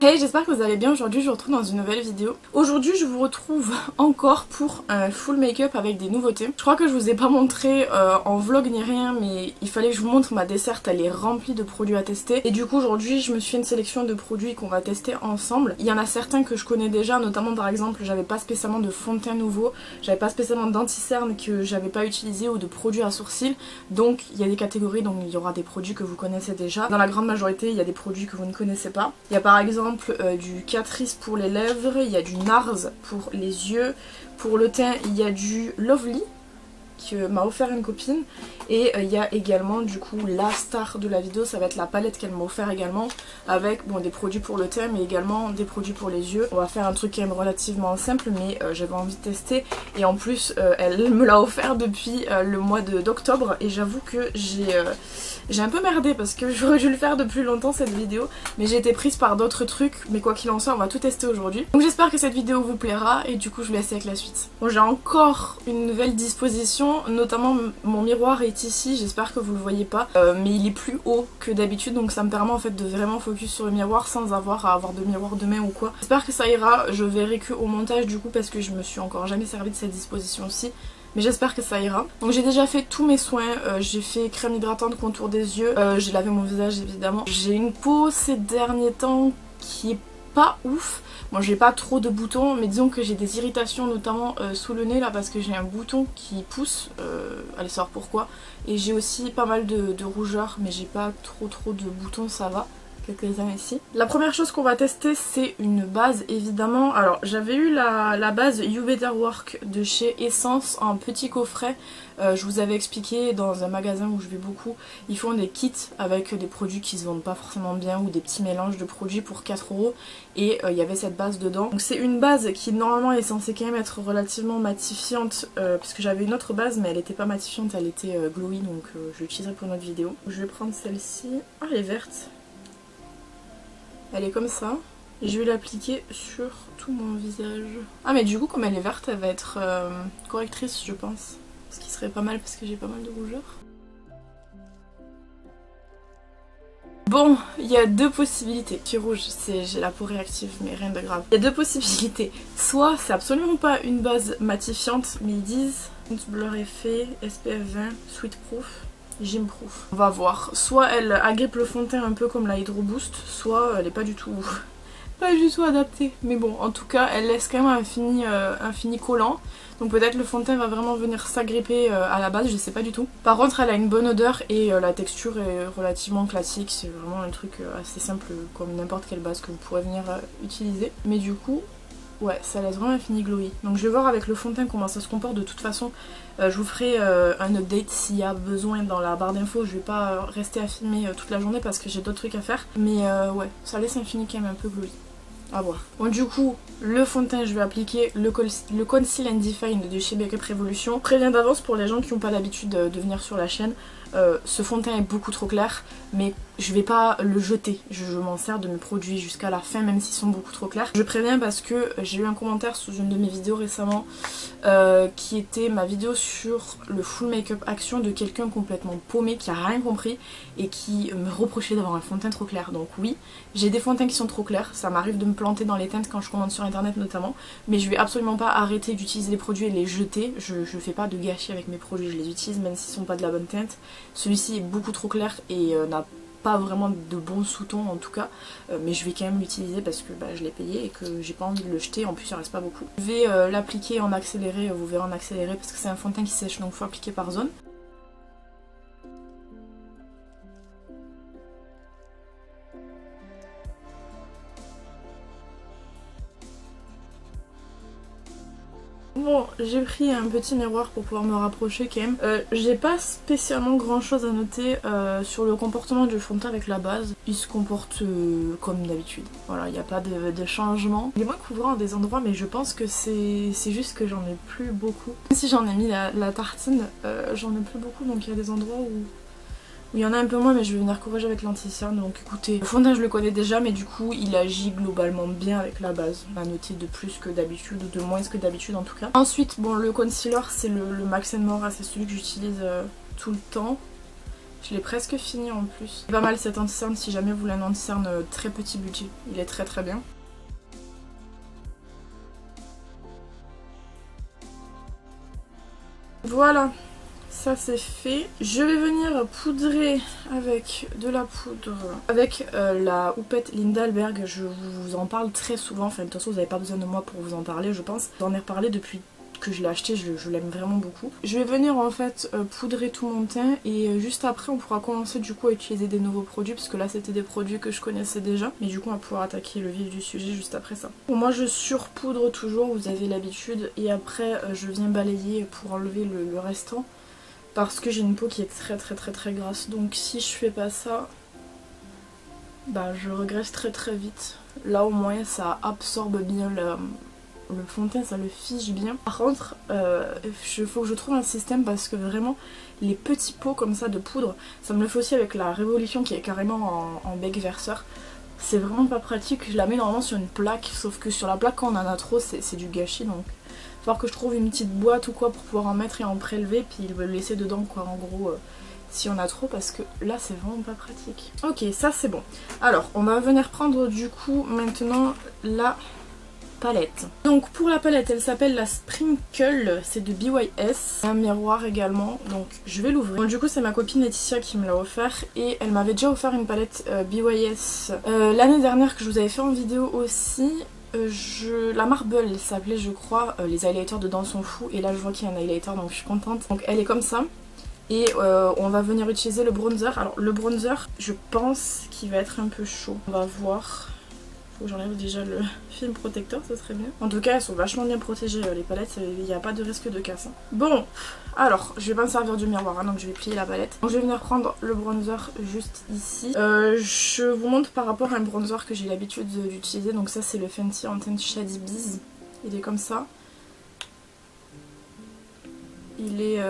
Hey, j'espère que vous allez bien. Aujourd'hui je vous retrouve dans une nouvelle vidéo. Aujourd'hui je vous retrouve encore pour un full make-up avec des nouveautés. Je crois que je vous ai pas montré en vlog ni rien, mais il fallait que je vous montre ma desserte. Elle est remplie de produits à tester. Et du coup aujourd'hui je me suis fait une sélection de produits qu'on va tester ensemble. Il y en a certains que je connais déjà, notamment par exemple j'avais pas spécialement de fond de teint nouveau, j'avais pas spécialement d'anti-cerne que j'avais pas utilisé ou de produits à sourcils. Donc il y a des catégories, donc il y aura des produits que vous connaissez déjà. Dans la grande majorité il y a des produits que vous ne connaissez pas. Il y a par exemple du Catrice pour les lèvres, il y a du Nars pour les yeux, pour le teint il y a du Lovely que m'a offert une copine, et il y a également du coup la star de la vidéo, ça va être la palette qu'elle m'a offert également, avec bon, des produits pour le teint mais également des produits pour les yeux. On va faire un truc quand même relativement simple, mais j'avais envie de tester, et en plus elle me l'a offert depuis le mois d'octobre, et j'avoue que j'ai un peu merdé parce que j'aurais dû le faire depuis longtemps cette vidéo, mais j'ai été prise par d'autres trucs. Mais quoi qu'il en soit, on va tout tester aujourd'hui. Donc j'espère que cette vidéo vous plaira, et du coup je vous laisse avec la suite. Bon, j'ai encore une nouvelle disposition, notamment mon miroir est ici, j'espère que vous le voyez pas, mais il est plus haut que d'habitude, donc ça me permet en fait de vraiment focus sur le miroir sans avoir à avoir de miroir de main ou quoi. J'espère que ça ira, je verrai que au montage du coup parce que je me suis encore jamais servi de cette disposition-ci. Mais j'espère que ça ira. Donc j'ai déjà fait tous mes soins, j'ai fait crème hydratante, contour des yeux, j'ai lavé mon visage évidemment. J'ai une peau ces derniers temps qui est pas ouf. Bon, j'ai pas trop de boutons, mais disons que j'ai des irritations notamment sous le nez là parce que j'ai un bouton qui pousse, allez savoir pourquoi. Et j'ai aussi pas mal de rougeur, mais j'ai pas trop de boutons, ça va. Quelques-uns ici. La première chose qu'on va tester c'est une base évidemment. Alors j'avais eu la base You Better Work de chez Essence en petit coffret. Je vous avais expliqué dans un magasin où je vais beaucoup, ils font des kits avec des produits qui se vendent pas forcément bien ou des petits mélanges de produits pour 4 € et il y avait cette base dedans. Donc c'est une base qui normalement est censée quand même être relativement matifiante puisque j'avais une autre base mais elle était pas matifiante, elle était glowy, donc je l'utiliserai pour notre vidéo. Je vais prendre celle-ci. Ah, elle est verte. Elle est comme ça, et je vais l'appliquer sur tout mon visage. Ah mais du coup comme elle est verte, elle va être correctrice je pense. Ce qui serait pas mal parce que j'ai pas mal de rougeur. Bon, il y a deux possibilités. Je suis rouge, j'ai la peau réactive mais rien de grave. Il y a deux possibilités. Soit c'est absolument pas une base matifiante, mais ils disent Blur Effet, SPF 20, Sweet Proof. Gymproof. On va voir. Soit elle agrippe le fond de teint un peu comme la Hydro Boost, soit elle est pas du tout adaptée. Mais bon, en tout cas, elle laisse quand même un fini collant. Donc peut-être le fond de teint va vraiment venir s'agripper à la base, je sais pas du tout. Par contre, elle a une bonne odeur et la texture est relativement classique. C'est vraiment un truc assez simple comme n'importe quelle base que vous pourrez venir utiliser. Mais du coup, ouais, ça laisse vraiment un fini glowy. Donc je vais voir avec le fond de teint comment ça se comporte. De toute façon, je vous ferai un update s'il y a besoin dans la barre d'infos. Je vais pas rester à filmer toute la journée parce que j'ai d'autres trucs à faire. Mais ouais, ça laisse un fini quand même un peu glowy. À voir. Bon, du coup, le fond de teint, je vais appliquer le Conceal and Define de chez Makeup Revolution. Je préviens d'avance pour les gens qui n'ont pas l'habitude de venir sur la chaîne. Ce fond de teint est beaucoup trop clair, mais je vais pas le jeter. Je m'en sers de mes produits jusqu'à la fin, même s'ils sont beaucoup trop clairs. Je préviens parce que j'ai eu un commentaire sous une de mes vidéos récemment qui était ma vidéo sur le full make-up action de quelqu'un complètement paumé qui a rien compris et qui me reprochait d'avoir un fond de teint trop clair. Donc oui, j'ai des fonds de teint qui sont trop clairs, ça m'arrive de me planter dans les teintes quand je commande sur internet notamment, mais je vais absolument pas arrêter d'utiliser les produits et les jeter. Je fais pas de gâchis avec mes produits, je les utilise même s'ils sont pas de la bonne teinte. Celui-ci est beaucoup trop clair et n'a pas vraiment de bons sous-tons en tout cas, mais je vais quand même l'utiliser parce que je l'ai payé et que j'ai pas envie de le jeter. En plus il en reste pas beaucoup. Je vais l'appliquer en accéléré, vous verrez en accéléré parce que c'est un fond de teint qui sèche, donc il faut appliquer par zone. Bon, j'ai pris un petit miroir pour pouvoir me rapprocher quand même. J'ai pas spécialement grand chose à noter sur le comportement du fond de teint avec la base. Il se comporte comme d'habitude. Voilà, il n'y a pas de changement. Il est moins couvrant à des endroits, mais je pense que c'est juste que j'en ai plus beaucoup. Même si j'en ai mis la tartine, j'en ai plus beaucoup, donc il y a des endroits où il y en a un peu moins, mais je vais venir corriger avec l'anti-cerne. Donc écoutez, le fond de teint je le connais déjà, mais du coup il agit globalement bien avec la base. On a noté de plus que d'habitude, ou de moins que d'habitude en tout cas. Ensuite, bon, le concealer c'est le Max & More, c'est celui que j'utilise tout le temps. Je l'ai presque fini en plus. C'est pas mal cet anti-cerne si jamais vous voulez un anti-cerne très petit budget. Il est très très bien. Voilà, ça c'est fait. Je vais venir poudrer avec de la poudre, avec la houppette Lindalberg. Je vous en parle très souvent, enfin de toute façon vous n'avez pas besoin de moi pour vous en parler je pense. J'en ai reparlé depuis que je l'ai acheté, je l'aime vraiment beaucoup. Je vais venir en fait poudrer tout mon teint et juste après on pourra commencer du coup à utiliser des nouveaux produits parce que là c'était des produits que je connaissais déjà. Mais du coup on va pouvoir attaquer le vif du sujet juste après ça. Bon, moi je surpoudre toujours, vous avez l'habitude, et après je viens balayer pour enlever le restant parce que j'ai une peau qui est très grasse. Donc si je fais pas ça, bah je regresse très vite. Là au moins ça absorbe bien le fond de teint, ça le fige bien. Par contre, faut que je trouve un système parce que vraiment, les petits pots comme ça de poudre, ça me le fait aussi avec la Révolution qui est carrément en bec verseur. C'est vraiment pas pratique, je la mets normalement sur une plaque, sauf que sur la plaque quand on en a trop, c'est du gâchis. Donc il va falloir que je trouve une petite boîte ou quoi pour pouvoir en mettre et en prélever, puis le laisser dedans quoi en gros. Si on a trop, parce que là c'est vraiment pas pratique. Ok, ça c'est bon. Alors, on va venir prendre du coup maintenant la palette. Donc pour la palette, elle s'appelle la Sprinkle, c'est de BYS, un miroir également, donc je vais l'ouvrir. Donc du coup c'est ma copine Laetitia qui me l'a offert et elle m'avait déjà offert une palette BYS l'année dernière que je vous avais fait en vidéo aussi. La Marble elle s'appelait je crois, les highlighters dedans sont fous et là je vois qu'il y a un highlighter donc je suis contente. Donc elle est comme ça. Et on va venir utiliser le bronzer. Alors le bronzer je pense qu'il va être un peu chaud, on va voir. Faut que j'enlève déjà le film protecteur, ça serait bien. En tout cas, elles sont vachement bien protégées les palettes, il n'y a pas de risque de casse. Hein. Bon, alors, je vais pas me servir du miroir, hein, donc je vais plier la palette. Donc je vais venir prendre le bronzer juste ici. Je vous montre par rapport à un bronzer que j'ai l'habitude d'utiliser. Donc ça c'est le Fenty en teinte Shady Bees. Il est comme ça. Il est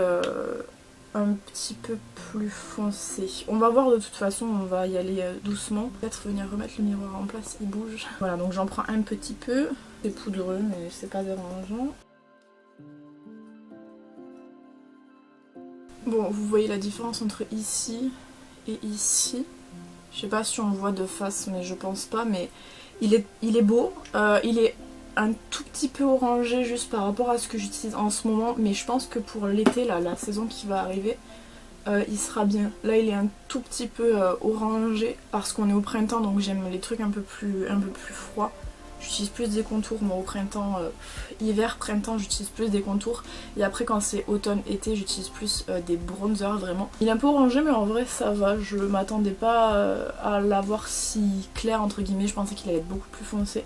un petit peu plus foncé. On va voir de toute façon, on va y aller doucement. Peut-être venir remettre le miroir en place, il bouge. Voilà, donc j'en prends un petit peu. C'est poudreux, mais c'est pas dérangeant. Bon, vous voyez la différence entre ici et ici. Je sais pas si on le voit de face, mais je pense pas. Mais il est beau. Il est un tout petit peu orangé juste par rapport à ce que j'utilise en ce moment, mais je pense que pour l'été, là, la saison qui va arriver, il sera bien. Là il est un tout petit peu orangé parce qu'on est au printemps, donc j'aime les trucs un peu plus froids. J'utilise plus des contours, moi au printemps, hiver, printemps j'utilise plus des contours, et après quand c'est automne, été j'utilise plus des bronzers vraiment. Il est un peu orangé mais en vrai ça va, je m'attendais pas à l'avoir si clair entre guillemets, je pensais qu'il allait être beaucoup plus foncé.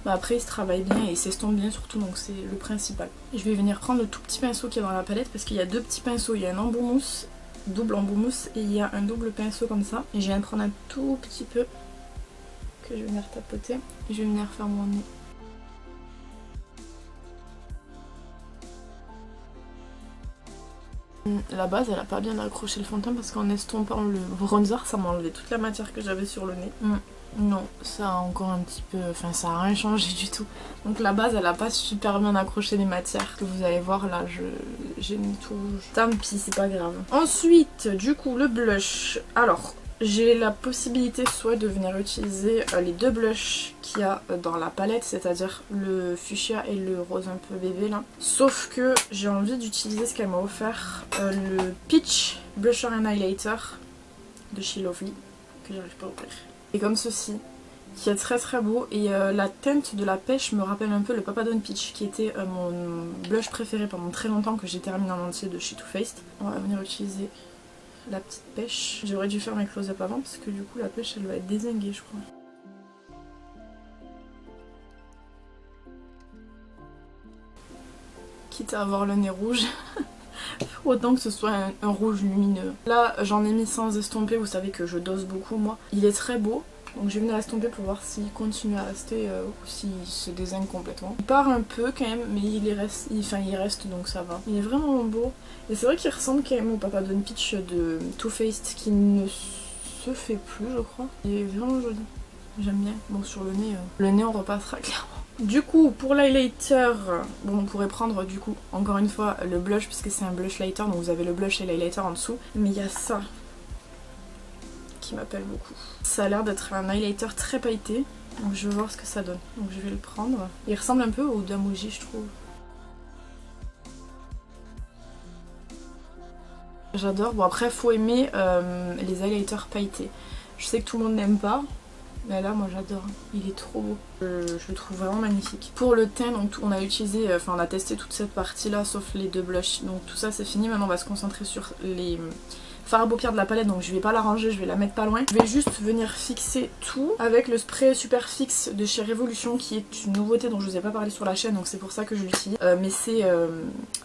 Mais après il se travaille bien et il s'estompe bien surtout, donc c'est le principal. Je vais venir prendre le tout petit pinceau qui est dans la palette parce qu'il y a deux petits pinceaux, il y a un embout mousse, double embout mousse, et il y a un double pinceau comme ça. Et je viens de prendre un tout petit peu que je vais venir tapoter et je vais venir faire mon nez. La base elle a pas bien accroché le fond de teint parce qu'en estompant le bronzer ça m'a enlevé toute la matière que j'avais sur le nez. Non, ça a encore un petit peu... Enfin, ça a rien changé du tout. Donc la base, elle a pas super bien accroché les matières. Que vous allez voir, là, j'ai mis tout rouge. Tant pis, c'est pas grave. Ensuite, du coup, le blush. Alors, j'ai la possibilité soit de venir utiliser les deux blushs qu'il y a dans la palette, c'est-à-dire le fuchsia et le rose un peu bébé, là. Sauf que j'ai envie d'utiliser ce qu'elle m'a offert, le Peach Blusher and Highlighter de chez Lovely, que j'arrive pas à ouvrir. Et comme ceci, qui est très beau, et la teinte de la pêche me rappelle un peu le Papadon Peach qui était mon blush préféré pendant très longtemps, que j'ai terminé en entier de chez Too Faced. On va venir utiliser la petite pêche. J'aurais dû faire mes close-up avant parce que du coup la pêche elle va être dézinguée je crois. Quitte à avoir le nez rouge. Autant que ce soit un rouge lumineux. Là j'en ai mis sans estomper, vous savez que je dose beaucoup moi. Il est très beau, donc je vais venir estomper pour voir s'il continue à rester ou s'il se dézingue complètement. Il part un peu quand même, mais il reste donc ça va. Il est vraiment beau. Et c'est vrai qu'il ressemble quand même au Papadon Peach de Too Faced qui ne se fait plus je crois. Il est vraiment joli. J'aime bien. Bon sur le nez on repassera clairement. Du coup pour l'highlighter, bon on pourrait prendre du coup encore une fois le blush puisque c'est un blush lighter, donc vous avez le blush et l'highlighter en dessous. Mais il y a ça qui m'appelle beaucoup. Ça a l'air d'être un highlighter très pailleté, donc je vais voir ce que ça donne. Donc je vais le prendre. Il ressemble un peu au Damoji, je trouve. J'adore. Bon après faut aimer les highlighters pailletés. Je sais que tout le monde n'aime pas, mais là moi j'adore. Il est trop beau. Je le trouve vraiment magnifique. Pour le teint, donc on a utilisé, enfin on a testé toute cette partie là sauf les deux blushs. Donc tout ça c'est fini. Maintenant on va se concentrer sur les fards à paupières de la palette, donc je vais pas la ranger, je vais la mettre pas loin. Je vais juste venir fixer tout avec le spray super fixe de chez Révolution qui est une nouveauté dont je vous ai pas parlé sur la chaîne, donc c'est pour ça que je l'utilise. Mais c'est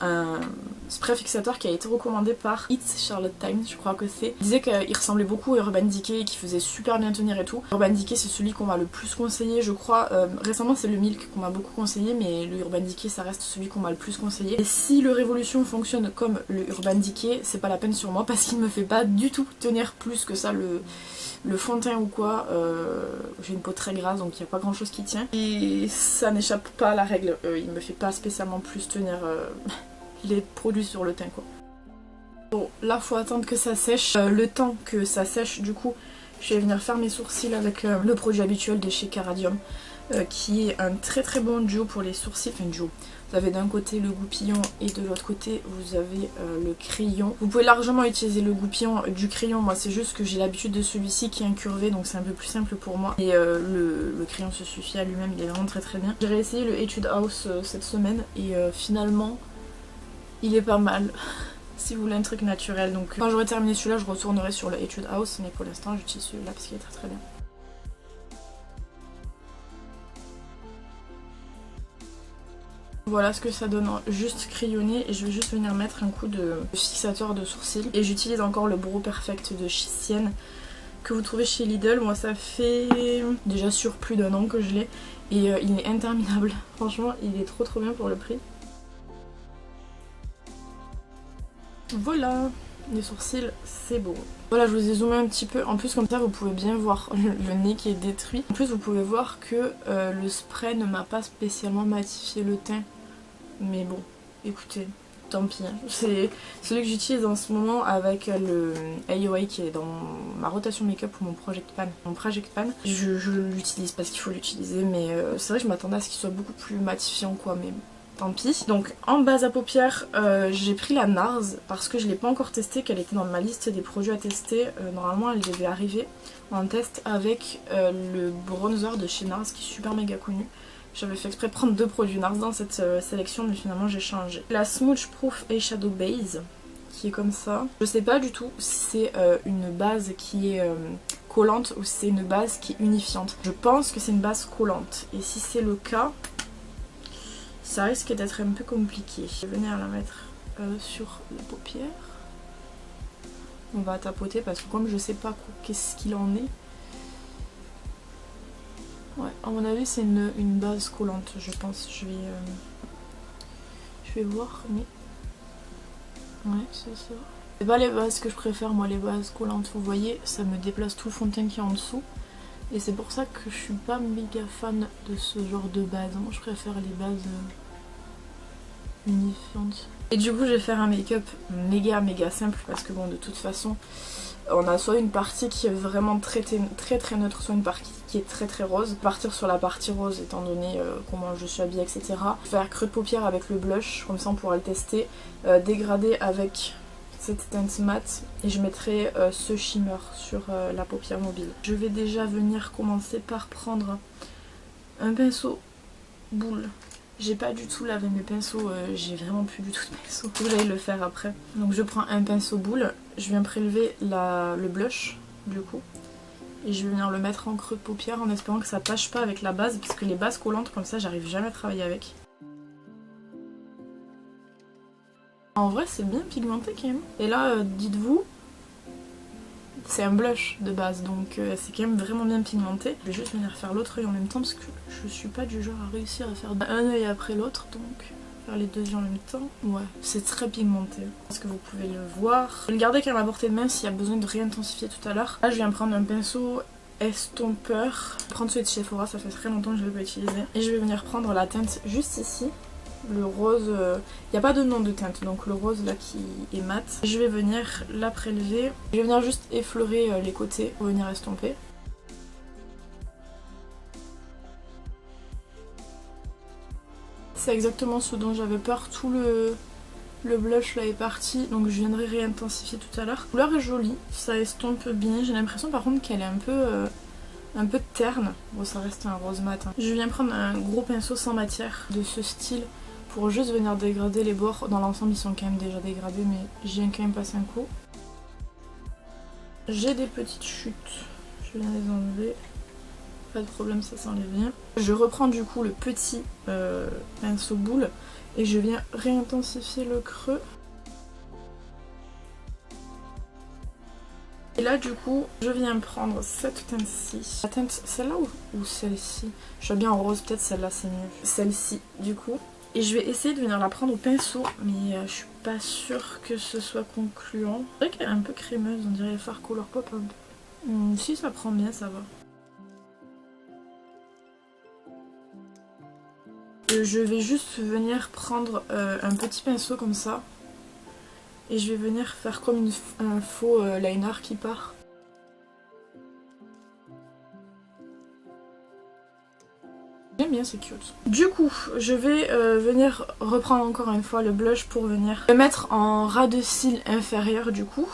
un spray fixateur qui a été recommandé par It's Charlotte Times, je crois que c'est. Il disait qu'il ressemblait beaucoup à Urban Decay et qu'il faisait super bien tenir et tout. Urban Decay c'est celui qu'on m'a le plus conseillé, je crois. Récemment c'est le Milk qu'on m'a beaucoup conseillé, mais le Urban Decay ça reste celui qu'on m'a le plus conseillé. Et si le Révolution fonctionne comme le Urban Decay, c'est pas la peine sur moi parce qu'il me fait pas du tout tenir plus que ça le fond de teint ou quoi. J'ai une peau très grasse donc il n'y a pas grand chose qui tient et ça n'échappe pas à la règle. Il me fait pas spécialement plus tenir les produits sur le teint quoi. Bon là faut attendre que ça sèche. Le temps que ça sèche du coup je vais venir faire mes sourcils avec le produit habituel de chez Caradium. Qui est un très très bon duo pour les sourcils, enfin duo. Vous avez d'un côté le goupillon et de l'autre côté vous avez le crayon. Vous pouvez largement utiliser le goupillon du crayon, moi c'est juste que j'ai l'habitude de celui-ci qui est incurvé donc c'est un peu plus simple pour moi. Et le crayon se suffit à lui-même, il est vraiment très très bien. J'ai réessayé le Etude House cette semaine et finalement il est pas mal. Si vous voulez un truc naturel, donc quand j'aurai terminé celui-là je retournerai sur le Etude House, mais pour l'instant j'utilise celui-là parce qu'il est très très bien. Voilà ce que ça donne juste crayonné et je vais juste venir mettre un coup de fixateur de sourcils. Et j'utilise encore le Brow Perfect de Sienne que vous trouvez chez Lidl. Moi ça fait déjà sur plus d'1 an que je l'ai et il est interminable. Franchement il est trop bien pour le prix. Voilà, les sourcils c'est beau. Voilà, je vous ai zoomé un petit peu, en plus comme ça vous pouvez bien voir le nez qui est détruit. En plus vous pouvez voir que le spray ne m'a pas spécialement matifié le teint. Mais bon, écoutez, tant pis. C'est celui que j'utilise en ce moment avec le AOA qui est dans ma rotation make-up pour mon Project Pan. Je l'utilise parce qu'il faut l'utiliser, mais c'est vrai que je m'attendais à ce qu'il soit beaucoup plus matifiant quoi, mais tant pis. Donc en base à paupières, j'ai pris la NARS parce que je ne l'ai pas encore testée, qu'elle était dans ma liste des produits à tester. Normalement elle devait arriver en test avec le bronzer de chez NARS qui est super méga connu. J'avais fait exprès de prendre 2 produits NARS dans cette sélection mais finalement j'ai changé. La Smooth Proof Eyeshadow Base qui est comme ça. Je sais pas du tout si c'est une base qui est collante ou si c'est une base qui est unifiante. Je pense que c'est une base collante et si c'est le cas, ça risque d'être un peu compliqué. Je vais venir la mettre sur la paupière. On va tapoter parce que comme je sais pas qu'est-ce qu'il en est. Ouais, à mon avis c'est une base collante je pense. Je vais voir mais... Ouais c'est ça. C'est pas les bases que je préfère moi, les bases collantes. Vous voyez ça me déplace tout le fond de teint qui est en dessous. Et c'est pour ça que je suis pas méga fan de ce genre de base. Moi je préfère les bases unifiantes. Et du coup je vais faire un make-up méga simple parce que bon de toute façon on a soit une partie qui est vraiment très neutre, soit une partie qui est très rose. Partir sur la partie rose étant donné comment je suis habillée etc. Faire creux de paupière avec le blush, comme ça on pourra le tester. Dégrader avec cette teinte mat et je mettrai ce shimmer sur la paupière mobile. Je vais déjà venir commencer par prendre un pinceau boule. J'ai pas du tout lavé mes pinceaux, j'ai vraiment plus du tout de pinceau. Faut que j'aille le faire après. Donc je prends un pinceau boule, je viens prélever le blush du coup. Et je vais venir le mettre en creux de paupière en espérant que ça tâche pas avec la base. Parce que les bases collantes comme ça j'arrive jamais à travailler avec. En vrai c'est bien pigmenté quand même. Et là dites-vous, c'est un blush de base donc c'est quand même vraiment bien pigmenté. Je vais juste venir faire l'autre œil en même temps parce que je suis pas du genre à réussir à faire un œil après l'autre, donc faire les deux yeux en même temps. Ouais, c'est très pigmenté parce que vous pouvez le voir. Je vais le garder quand même à portée de main s'il y a besoin de réintensifier tout à l'heure. Là je viens prendre un pinceau estompeur. Je vais prendre celui de chez Sephora, ça fait très longtemps que je ne l'ai pas utilisé. Et je vais venir prendre la teinte juste ici. le rose, il n'y a pas de nom de teinte, donc le rose là qui est mat. Je vais venir la prélever, je vais venir juste effleurer les côtés pour venir estomper. C'est exactement ce dont j'avais peur, tout le blush là est parti, donc je viendrai réintensifier tout à l'heure. La couleur est jolie, ça estompe bien, j'ai l'impression par contre qu'elle est un peu terne. Bon, ça reste un rose mat. Hein. Je viens prendre un gros pinceau sans matière de ce style pour juste venir dégrader les bords. Dans l'ensemble ils sont quand même déjà dégradés, mais j'y viens quand même passer un coup. J'ai des petites chutes, je viens les enlever. Pas de problème, ça s'enlève bien. Je reprends du coup le petit pinceau boule et je viens réintensifier le creux. Et là du coup, je viens prendre cette teinte-ci. La teinte, celle-là ou celle-ci? Je suis bien en rose, peut-être celle-là c'est mieux. Celle-ci du coup. Et je vais essayer de venir la prendre au pinceau, mais je suis pas sûre que ce soit concluant. C'est vrai qu'elle est un peu crémeuse, on dirait Far Color Pop un peu. Si ça prend bien, ça va. Je vais juste venir prendre un petit pinceau comme ça et je vais venir faire comme un faux liner qui part. J'aime bien, c'est cute. Du coup, je vais venir reprendre encore une fois le blush pour venir le mettre en ras de cils inférieur du coup.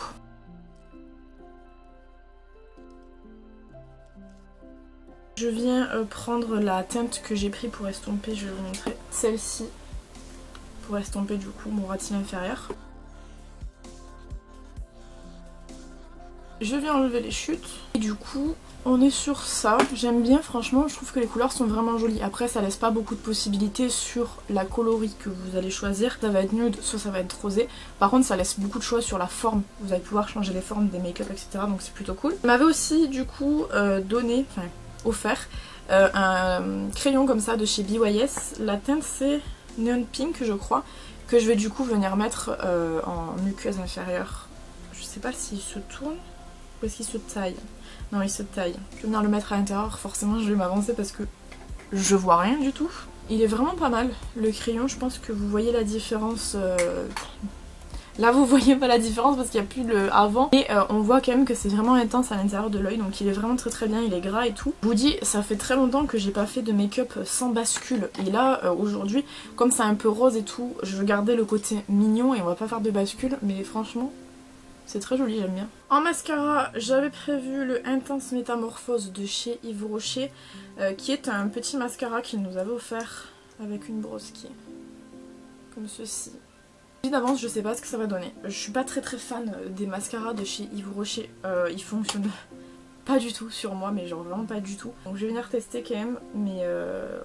Je viens prendre la teinte que j'ai pris pour estomper, je vais vous montrer. Celle-ci, pour estomper du coup mon ras de cils inférieur. Je viens enlever les chutes. Et du coup, on est sur ça. J'aime bien, franchement, je trouve que les couleurs sont vraiment jolies. Après, ça laisse pas beaucoup de possibilités sur la coloris que vous allez choisir. Ça va être nude, soit ça va être rosé. Par contre, ça laisse beaucoup de choix sur la forme. Vous allez pouvoir changer les formes des make-up, etc. Donc c'est plutôt cool. Il m'avait aussi, du coup, offert un crayon comme ça de chez BYS. La teinte, c'est Neon Pink, je crois, que je vais du coup venir mettre en muqueuse inférieure. Je sais pas s'il se tourne. Ou est-ce qu'il se taille? Non, il se taille. Je vais venir le mettre à l'intérieur, forcément je vais m'avancer parce que je vois rien du tout. Il est vraiment pas mal, le crayon, je pense que vous voyez la différence. Là vous voyez pas la différence parce qu'il n'y a plus le avant. Et on voit quand même que c'est vraiment intense à l'intérieur de l'œil, donc il est vraiment très bien, il est gras et tout. Je vous dis, ça fait très longtemps que j'ai pas fait de make-up sans bascule. Et là, aujourd'hui, comme c'est un peu rose et tout, je veux garder le côté mignon et on va pas faire de bascule, mais franchement... c'est très joli, j'aime bien. En mascara, j'avais prévu le Intense Métamorphose de chez Yves Rocher, qui est un petit mascara qu'il nous avait offert avec une brosse qui est comme ceci. D'avance, je sais pas ce que ça va donner. Je suis pas très fan des mascaras de chez Yves Rocher. Ils fonctionnent pas du tout sur moi, mais genre vraiment pas du tout. Donc je vais venir tester quand même, mais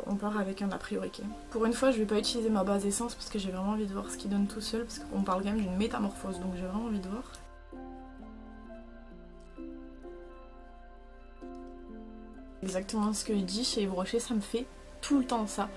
on part avec un a priori. Pour une fois, je vais pas utiliser ma base essence parce que j'ai vraiment envie de voir ce qu'il donne tout seul, parce qu'on parle quand même d'une métamorphose, donc j'ai vraiment envie de voir. Exactement ce que je dis, chez Yves Rocher ça me fait tout le temps ça.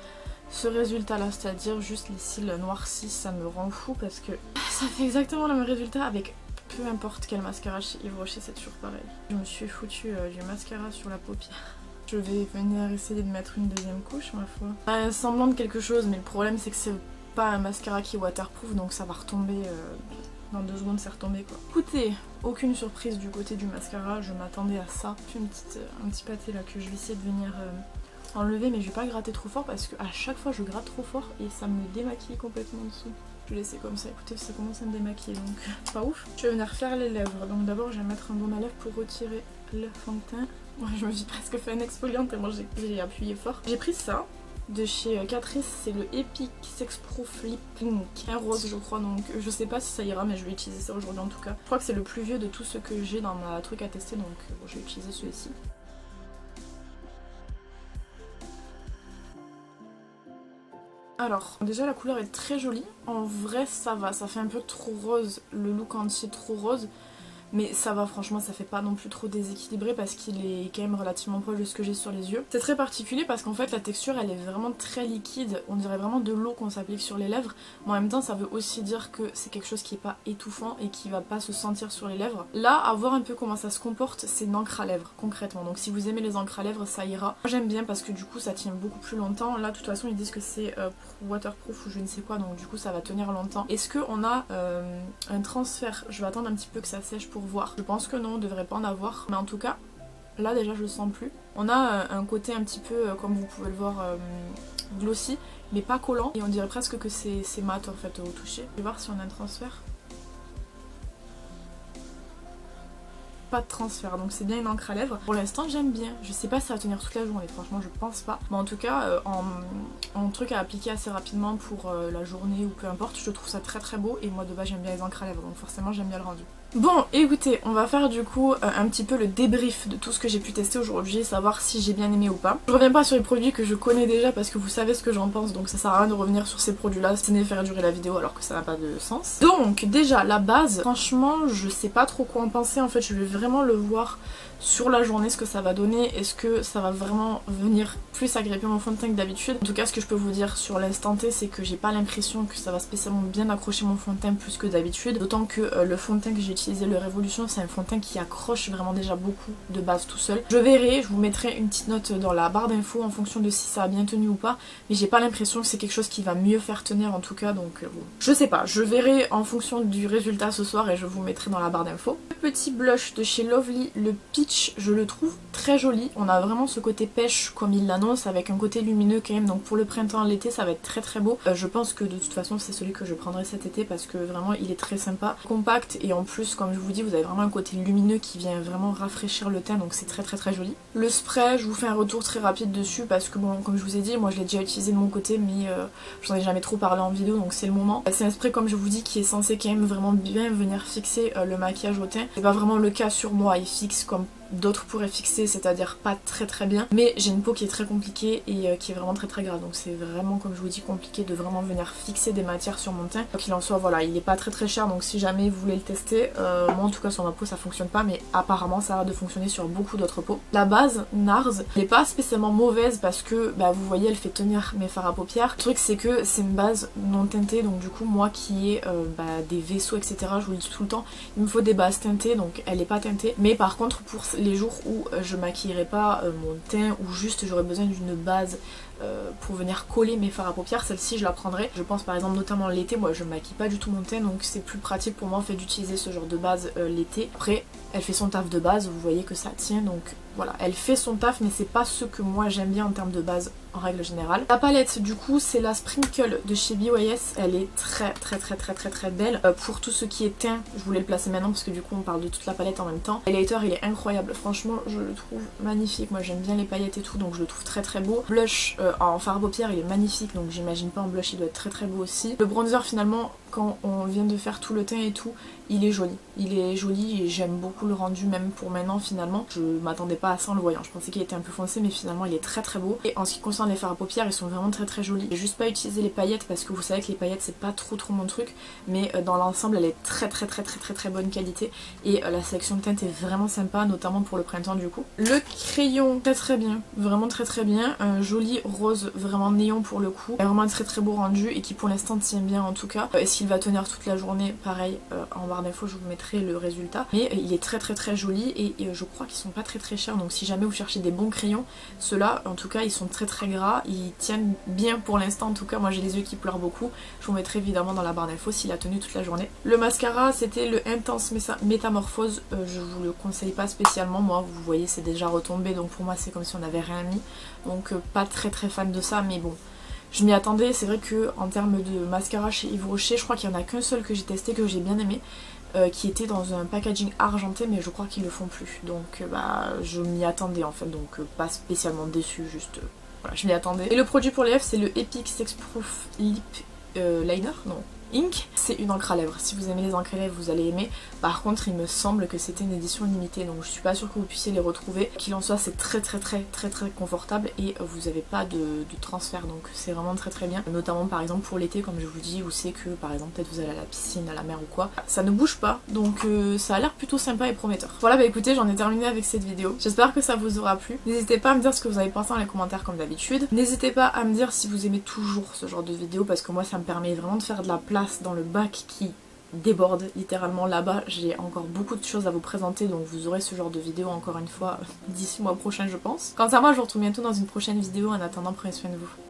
Ce résultat là, c'est-à-dire juste les cils noircis, ça me rend fou parce que ça fait exactement le même résultat avec peu importe quel mascara chez Yves Rocher, c'est toujours pareil. Je me suis foutu du mascara sur la paupière. Je vais venir essayer de mettre une deuxième couche ma foi. Un semblant de quelque chose, mais le problème c'est que c'est pas un mascara qui est waterproof, donc ça va retomber... dans 2 secondes c'est retombé quoi. Écoutez, aucune surprise du côté du mascara, je m'attendais à ça. J'ai un petit pâté là que je vais essayer de venir enlever, mais je vais pas gratter trop fort parce que à chaque fois je gratte trop fort et ça me démaquille complètement dessous. Je vais laisser comme ça, écoutez ça commence à me démaquiller donc pas ouf. Je vais venir faire les lèvres, donc d'abord je vais mettre un baume à lèvres pour retirer le fond de teint. Je me suis presque fait un exfoliant tellement j'ai appuyé fort. J'ai pris ça de chez Catrice, c'est le Epic Sexproof Lip Pink, un rose je crois, donc je sais pas si ça ira mais je vais utiliser ça aujourd'hui en tout cas. Je crois que c'est le plus vieux de tout ce que j'ai dans ma truc à tester, donc bon, je vais utiliser celui-ci. Alors, déjà la couleur est très jolie, en vrai ça va, ça fait un peu trop rose, le look entier trop rose. mais ça va, franchement ça fait pas non plus trop déséquilibré parce qu'il est quand même relativement proche de ce que j'ai sur les yeux. C'est très particulier parce qu'en fait la texture elle est vraiment très liquide, on dirait vraiment de l'eau qu'on s'applique sur les lèvres, mais en même temps ça veut aussi dire que c'est quelque chose qui est pas étouffant et qui va pas se sentir sur les lèvres. Là, à voir un peu comment ça se comporte, c'est une encre à lèvres concrètement, donc si vous aimez les encres à lèvres ça ira. J'aime bien parce que du coup ça tient beaucoup plus longtemps. Là de toute façon ils disent que c'est waterproof ou je ne sais quoi, donc du coup ça va tenir longtemps. Est-ce qu'on a un transfert? Je vais attendre un petit peu que ça sèche pour voir. Je pense que non, on devrait pas en avoir, mais en tout cas là déjà je le sens plus. On a un côté un petit peu comme vous pouvez le voir glossy mais pas collant et on dirait presque que c'est mat en fait au toucher. Je vais voir si on a un transfert. Pas de transfert, donc c'est bien une encre à lèvres. Pour l'instant j'aime bien, je sais pas si ça va tenir toute la journée, franchement je pense pas, mais en tout cas en truc à appliquer assez rapidement pour la journée ou peu importe, je trouve ça très très beau et moi de base j'aime bien les encres à lèvres donc forcément j'aime bien le rendu. Bon écoutez, on va faire du coup un petit peu le débrief de tout ce que j'ai pu tester aujourd'hui, savoir si j'ai bien aimé ou pas. Je reviens pas sur les produits que je connais déjà parce que vous savez ce que j'en pense, donc ça sert à rien de revenir sur ces produits là, c'est de faire durer la vidéo alors que ça n'a pas de sens. Donc déjà la base, franchement je sais pas trop quoi en penser, en fait je vais vraiment le voir sur la journée ce que ça va donner. Est-ce que ça va vraiment venir plus agripper mon fond de teint que d'habitude? En tout cas ce que je peux vous dire sur l'instant T c'est que j'ai pas l'impression que ça va spécialement bien accrocher mon fond de teint plus que d'habitude, d'autant que le fond de teint que j'ai utilisé, le Révolution, c'est un fond de teint qui accroche vraiment déjà beaucoup de base tout seul. Je verrai, je vous mettrai une petite note dans la barre d'infos en fonction de si ça a bien tenu ou pas, mais j'ai pas l'impression que c'est quelque chose qui va mieux faire tenir en tout cas, donc bon. Je sais pas, je verrai en fonction du résultat ce soir et je vous mettrai dans la barre d'infos. Le petit blush de chez Lovely, le Peach, je le trouve très joli. On a vraiment ce côté pêche comme il l'annonce avec un côté lumineux quand même, donc pour le printemps, l'été ça va être très très beau. Je pense que de toute façon c'est celui que je prendrai cet été parce que vraiment il est très sympa, compact et en plus comme je vous dis vous avez vraiment un côté lumineux qui vient vraiment rafraîchir le teint, donc c'est très très très joli. Le spray, je vous fais un retour très rapide dessus parce que bon comme je vous ai dit moi je l'ai déjà utilisé de mon côté mais j'en ai jamais trop parlé en vidéo donc c'est le moment. C'est un spray comme je vous dis qui est censé quand même vraiment bien venir fixer le maquillage au teint. C'est pas vraiment le cas sur moi, il fixe comme d'autres pourraient fixer, c'est-à-dire pas très très bien, mais j'ai une peau qui est très compliquée et qui est vraiment très très grave, donc c'est vraiment comme je vous dis compliqué de vraiment venir fixer des matières sur mon teint. Quoi qu'il en soit, voilà, il est pas très très cher, donc si jamais vous voulez le tester, moi en tout cas sur ma peau ça fonctionne pas, mais apparemment ça a l'air de fonctionner sur beaucoup d'autres peaux. La base NARS n'est pas spécialement mauvaise parce que bah, vous voyez elle fait tenir mes fards à paupières. Le truc c'est que c'est une base non teintée, donc du coup moi qui ai des vaisseaux etc, je vous le dis tout le temps, il me faut des bases teintées, donc elle est pas teintée, mais par contre pour les jours où je maquillerai pas mon teint ou juste j'aurais besoin d'une base pour venir coller mes fards à paupières, celle-ci je la prendrai. Je pense par exemple notamment l'été, moi je maquille pas du tout mon teint donc c'est plus pratique pour moi en fait d'utiliser ce genre de base l'été. Après elle fait son taf de base, vous voyez que ça tient donc voilà, elle fait son taf mais c'est pas ce que moi j'aime bien en termes de base en règle générale. La palette du coup c'est la Sprinkle de chez BYS, elle est très très très très très très belle. Pour tout ce qui est teint, je voulais le placer maintenant parce que du coup on parle de toute la palette en même temps. L'highlighter il est incroyable, franchement je le trouve magnifique, moi j'aime bien les paillettes et tout donc je le trouve très très beau. Blush en fard à paupières il est magnifique donc j'imagine pas en blush il doit être très très beau aussi. Le bronzer finalement quand on vient de faire tout le teint et tout, il est joli et j'aime beaucoup le rendu même pour maintenant finalement. Je m'attendais pas à ça en le voyant, je pensais qu'il était un peu foncé mais finalement il est très très beau. Et en ce qui concerne les fards à paupières ils sont vraiment très très jolis. J'ai juste pas utilisé les paillettes parce que vous savez que les paillettes c'est pas trop mon truc, mais dans l'ensemble elle est très très très très très très bonne qualité et la sélection de teinte est vraiment sympa notamment pour le printemps du coup. Le crayon très très bien, vraiment très très bien, un joli rose vraiment néon pour le coup, vraiment un très très beau rendu et qui pour l'instant tient bien en tout cas. Est-ce qu'il va tenir toute la journée? Pareil en barre d'infos je vous mettrai le résultat, mais il est très très très joli et je crois qu'ils sont pas très très chers, donc si jamais vous cherchez des bons crayons, ceux-là en tout cas ils sont très très gras, ils tiennent bien pour l'instant en tout cas. Moi j'ai les yeux qui pleurent beaucoup, je vous mettrai évidemment dans la barre d'infos s'il a tenu toute la journée. Le mascara c'était le Intense Métamorphose, je vous le conseille pas spécialement, moi vous voyez c'est déjà retombé donc pour moi c'est comme si on n'avait rien mis, donc pas très très fan de ça, mais bon je m'y attendais. C'est vrai que en termes de mascara chez Yves Rocher, je crois qu'il y en a qu'un seul que j'ai testé que j'ai bien aimé, qui était dans un packaging argenté, mais je crois qu'ils le font plus. Donc je m'y attendais en fait, donc pas spécialement déçue, juste voilà, je m'y attendais. Et le produit pour les lèvres c'est le Epic Sex Proof Lip Liner, non, Ink. C'est une encre à lèvres. Si vous aimez les encres à lèvres, vous allez aimer. Par contre, il me semble que c'était une édition limitée, donc je suis pas sûre que vous puissiez les retrouver. Qu'il en soit, c'est très confortable et vous n'avez pas de transfert, donc c'est vraiment très bien. Notamment par exemple pour l'été, comme je vous dis, où c'est que par exemple peut-être vous allez à la piscine, à la mer ou quoi. Ça ne bouge pas, donc ça a l'air plutôt sympa et prometteur. Voilà, bah écoutez, j'en ai terminé avec cette vidéo. J'espère que ça vous aura plu. N'hésitez pas à me dire ce que vous avez pensé dans les commentaires comme d'habitude. N'hésitez pas à me dire si vous aimez toujours ce genre de vidéo, parce que moi ça me permet vraiment de faire de la place dans le bac qui déborde littéralement. Là-bas j'ai encore beaucoup de choses à vous présenter, donc vous aurez ce genre de vidéo encore une fois d'ici le mois prochain je pense. Quant à moi, je vous retrouve bientôt dans une prochaine vidéo. En attendant, prenez soin de vous.